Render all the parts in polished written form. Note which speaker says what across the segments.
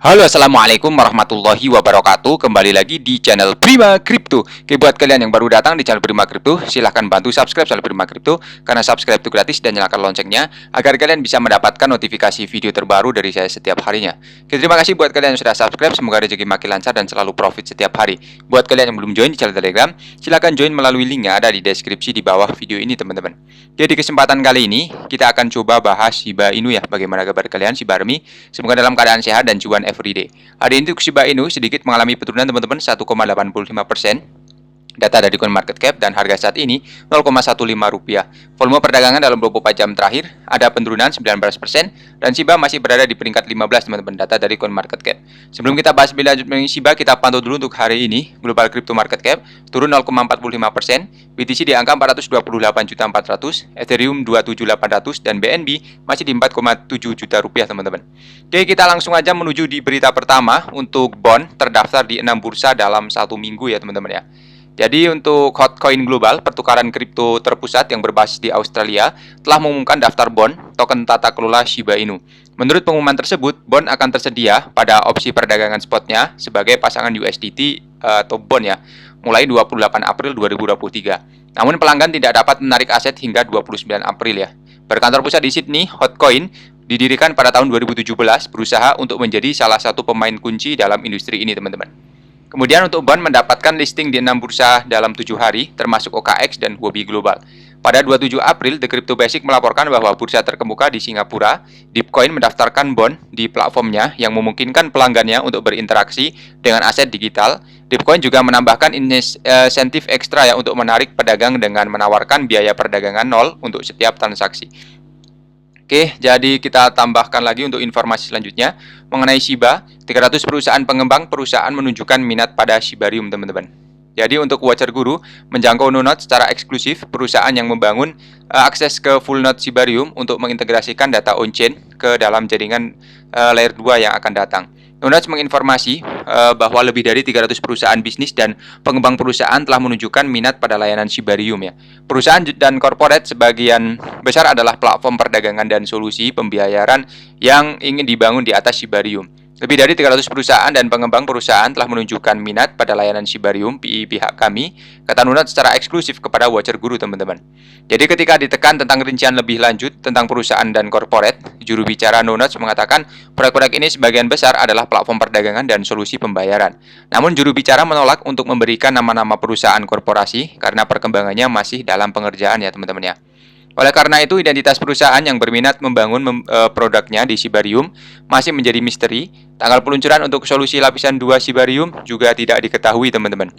Speaker 1: Halo, assalamualaikum warahmatullahi wabarakatuh. Kembali lagi di channel Prima Crypto. Oke, buat kalian yang baru datang di channel Prima Crypto, silahkan bantu subscribe channel Prima Crypto karena subscribe itu gratis dan nyalakan loncengnya agar kalian bisa mendapatkan notifikasi video terbaru dari saya setiap harinya. Oke, terima kasih buat kalian yang sudah subscribe. Semoga rezeki makin lancar dan selalu profit setiap hari. Buat kalian yang belum join di channel Telegram, silahkan join melalui link yang ada di deskripsi di bawah video ini, teman-teman. Jadi kesempatan kali ini kita akan coba bahas Shiba Inu ya. Bagaimana kabar kalian Shiba Army? Semoga dalam keadaan sehat dan cuan everyday. Hari ini untuk Shiba Inu sedikit mengalami penurunan teman-teman 1,85%. Data dari CoinMarketCap dan harga saat ini 0,15 rupiah. Volume perdagangan dalam 24 jam terakhir ada penurunan 19% dan Shiba masih berada di peringkat 15 teman-teman, data dari CoinMarketCap. Sebelum kita bahas lebih lanjut mengenai Shiba, kita pantau dulu untuk hari ini Global Crypto Market Cap turun 0,45%, BTC di angka 428.400, Ethereum 27.800 dan BNB masih di 4,7 juta rupiah teman-teman. Oke, kita langsung aja menuju di berita pertama untuk bond terdaftar di 6 bursa dalam 1 minggu ya teman-teman ya. Jadi untuk Hotcoin Global, pertukaran kripto terpusat yang berbasis di Australia, telah mengumumkan daftar bond token tata kelola Shiba Inu. Menurut pengumuman tersebut, bond akan tersedia pada opsi perdagangan spotnya sebagai pasangan USDT atau bond ya, mulai 28 April 2023. Namun pelanggan tidak dapat menarik aset hingga 29 April ya. Berkantor pusat di Sydney, Hotcoin didirikan pada tahun 2017 berusaha untuk menjadi salah satu pemain kunci dalam industri ini teman-teman. Kemudian untuk bond mendapatkan listing di 6 bursa dalam 7 hari, termasuk OKX dan Huobi Global. Pada 27 April, The Crypto Basic melaporkan bahwa bursa terkemuka di Singapura, Deepcoin mendaftarkan bond di platformnya yang memungkinkan pelanggannya untuk berinteraksi dengan aset digital. Deepcoin juga menambahkan insentif ekstra ya untuk menarik pedagang dengan menawarkan biaya perdagangan nol untuk setiap transaksi. Oke, jadi kita tambahkan lagi untuk informasi selanjutnya mengenai Shiba. 300 perusahaan pengembang perusahaan menunjukkan minat pada Shibarium, teman-teman. Jadi untuk Watcher Guru menjangkau Nonode secara eksklusif, perusahaan yang membangun akses ke full node Shibarium untuk mengintegrasikan data on-chain ke dalam jaringan layer 2 yang akan datang. Nonode menginformasi bahwa lebih dari 300 perusahaan bisnis dan pengembang perusahaan telah menunjukkan minat pada layanan Shibarium ya. Perusahaan dan korporat sebagian besar adalah platform perdagangan dan solusi pembayaran yang ingin dibangun di atas Shibarium. Lebih dari 300 perusahaan dan pengembang perusahaan telah menunjukkan minat pada layanan Shibarium pihak kami, kata Nunat secara eksklusif kepada Watcher Guru, teman-teman. Jadi ketika ditekan tentang rincian lebih lanjut tentang perusahaan dan korporat, juru bicara Nunat mengatakan proyek-proyek ini sebagian besar adalah platform perdagangan dan solusi pembayaran. Namun juru bicara menolak untuk memberikan nama-nama perusahaan korporasi karena perkembangannya masih dalam pengerjaan ya teman-teman ya. Oleh karena itu, identitas perusahaan yang berminat membangun produknya di Shibarium masih menjadi misteri. Tanggal peluncuran untuk solusi lapisan 2 Shibarium juga tidak diketahui, teman-teman.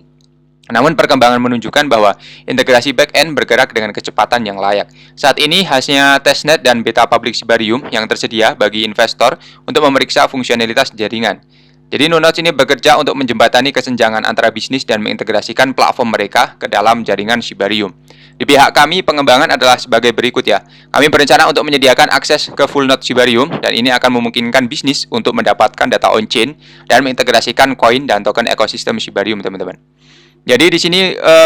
Speaker 1: Namun perkembangan menunjukkan bahwa integrasi back-end bergerak dengan kecepatan yang layak. Saat ini hasilnya testnet dan beta public Shibarium yang tersedia bagi investor untuk memeriksa fungsionalitas jaringan. Jadi Nonodes ini bekerja untuk menjembatani kesenjangan antara bisnis dan mengintegrasikan platform mereka ke dalam jaringan Shibarium. Di pihak kami, pengembangan adalah sebagai berikut ya. Kami berencana untuk menyediakan akses ke full node Shibarium dan ini akan memungkinkan bisnis untuk mendapatkan data on-chain dan mengintegrasikan koin dan token ekosistem Shibarium, teman-teman. Jadi di sini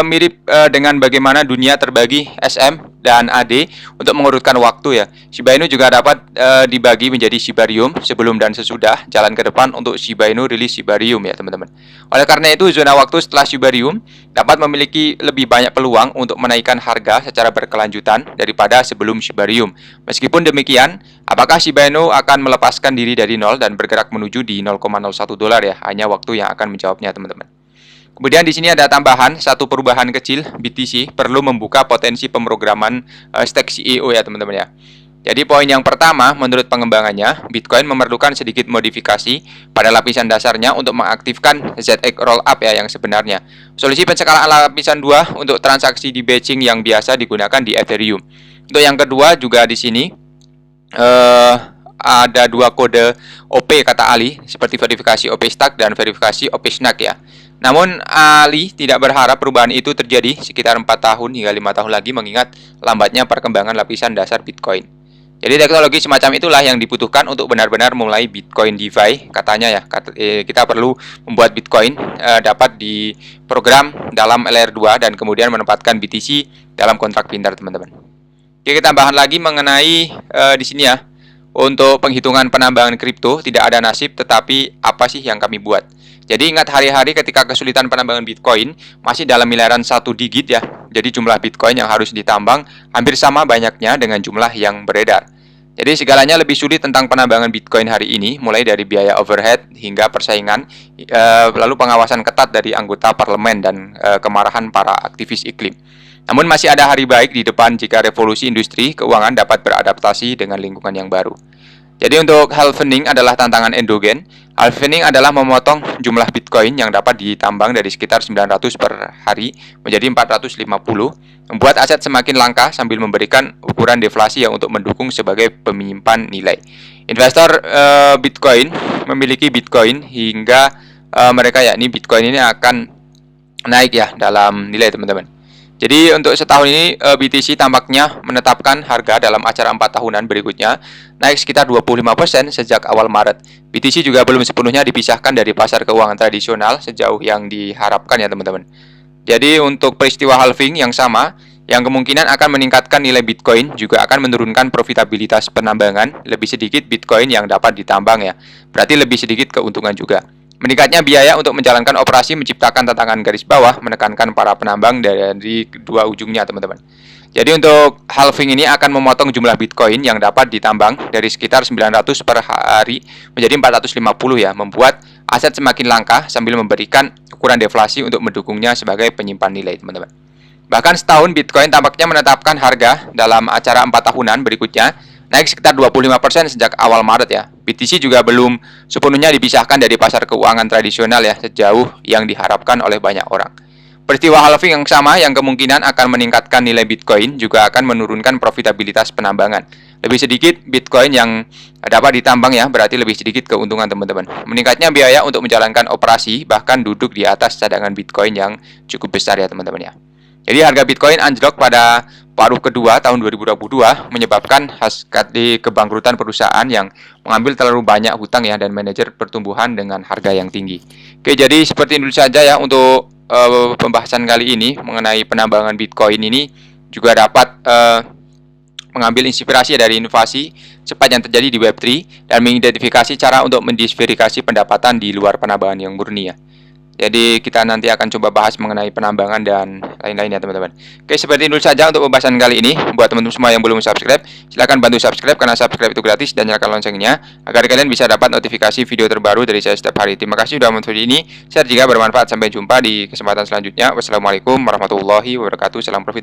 Speaker 1: mirip dengan bagaimana dunia terbagi SM dan AD untuk mengurutkan waktu ya. Shiba Inu juga dapat dibagi menjadi Shibarium sebelum dan sesudah jalan ke depan untuk Shiba Inu rilis Shibarium ya teman-teman. Oleh karena itu zona waktu setelah Shibarium dapat memiliki lebih banyak peluang untuk menaikkan harga secara berkelanjutan daripada sebelum Shibarium. Meskipun demikian, apakah Shiba Inu akan melepaskan diri dari nol dan bergerak menuju di 0,01 dolar ya? Hanya waktu yang akan menjawabnya teman-teman. Kemudian di sini ada tambahan satu perubahan kecil, BTC perlu membuka potensi pemrograman stake CEO ya teman-teman ya. Jadi poin yang pertama, menurut pengembangannya, Bitcoin memerlukan sedikit modifikasi pada lapisan dasarnya untuk mengaktifkan ZX Rollup ya yang sebenarnya. Solusi penskalaan lapisan 2 untuk transaksi di batching yang biasa digunakan di Ethereum. Untuk yang kedua juga di sini ada dua kode OP kata Ali, seperti verifikasi OP Stack dan verifikasi OP Snack ya. Namun Ali tidak berharap perubahan itu terjadi sekitar 4 tahun hingga 5 tahun lagi mengingat lambatnya perkembangan lapisan dasar Bitcoin. Jadi teknologi semacam itulah yang dibutuhkan untuk benar-benar memulai Bitcoin DeFi katanya ya. Kita perlu membuat Bitcoin dapat diprogram dalam layer 2 dan kemudian menempatkan BTC dalam kontrak pintar teman-teman. Oke, kita tambahan lagi mengenai di sini ya. Untuk penghitungan penambangan kripto tidak ada nasib, tetapi apa sih yang kami buat? Jadi ingat hari-hari ketika kesulitan penambangan Bitcoin masih dalam miliaran satu digit ya. Jadi jumlah Bitcoin yang harus ditambang hampir sama banyaknya dengan jumlah yang beredar. Jadi segalanya lebih sulit tentang penambangan Bitcoin hari ini, mulai dari biaya overhead hingga persaingan, lalu pengawasan ketat dari anggota parlemen dan kemarahan para aktivis iklim. Namun masih ada hari baik di depan jika revolusi industri keuangan dapat beradaptasi dengan lingkungan yang baru. Jadi untuk halvening adalah tantangan endogen. Halvening adalah memotong jumlah Bitcoin yang dapat ditambang dari sekitar 900 per hari menjadi 450, membuat aset semakin langka sambil memberikan ukuran deflasi yang untuk mendukung sebagai penyimpan nilai. Investor Bitcoin memiliki Bitcoin hingga mereka yakni Bitcoin ini akan naik ya dalam nilai teman-teman. Jadi untuk setahun ini BTC tampaknya menetapkan harga dalam acara 4 tahunan berikutnya naik sekitar 25% sejak awal Maret. BTC juga belum sepenuhnya dipisahkan dari pasar keuangan tradisional sejauh yang diharapkan ya teman-teman. Jadi untuk peristiwa halving yang sama, yang kemungkinan akan meningkatkan nilai Bitcoin juga akan menurunkan profitabilitas penambangan, lebih sedikit Bitcoin yang dapat ditambang ya. Berarti lebih sedikit keuntungan juga. Meningkatnya biaya untuk menjalankan operasi menciptakan tantangan garis bawah, menekankan para penambang dari kedua ujungnya, teman-teman. Jadi untuk halving ini akan memotong jumlah Bitcoin yang dapat ditambang dari sekitar 900 per hari menjadi 450 ya, membuat aset semakin langka sambil memberikan ukuran deflasi untuk mendukungnya sebagai penyimpan nilai, teman-teman. Bahkan setahun Bitcoin tampaknya menetapkan harga dalam acara 4 tahunan berikutnya naik sekitar 25% sejak awal Maret ya. BTC juga belum sepenuhnya dipisahkan dari pasar keuangan tradisional ya, sejauh yang diharapkan oleh banyak orang. Peristiwa halving yang sama yang kemungkinan akan meningkatkan nilai Bitcoin juga akan menurunkan profitabilitas penambangan. Lebih sedikit Bitcoin yang dapat ditambang ya, berarti lebih sedikit keuntungan teman-teman. Meningkatnya biaya untuk menjalankan operasi bahkan duduk di atas cadangan Bitcoin yang cukup besar ya teman-teman ya. Jadi harga Bitcoin anjlok pada paruh kedua tahun 2022 menyebabkan hasil kebangkrutan perusahaan yang mengambil terlalu banyak hutang ya dan manajer pertumbuhan dengan harga yang tinggi. Oke, jadi seperti itu saja ya untuk pembahasan kali ini mengenai penambangan Bitcoin ini juga dapat mengambil inspirasi dari inovasi cepat yang terjadi di Web3 dan mengidentifikasi cara untuk mendiversifikasi pendapatan di luar penambangan yang murni ya. Jadi kita nanti akan coba bahas mengenai penambangan dan lain-lain ya teman-teman. Oke, seperti itu saja untuk pembahasan kali ini. Buat teman-teman semua yang belum subscribe, silahkan bantu subscribe karena subscribe itu gratis dan nyalakan loncengnya agar kalian bisa dapat notifikasi video terbaru dari saya setiap hari. Terima kasih sudah menonton video ini. Share jika bermanfaat. Sampai jumpa di kesempatan selanjutnya. Wassalamualaikum warahmatullahi wabarakatuh. Salam profit.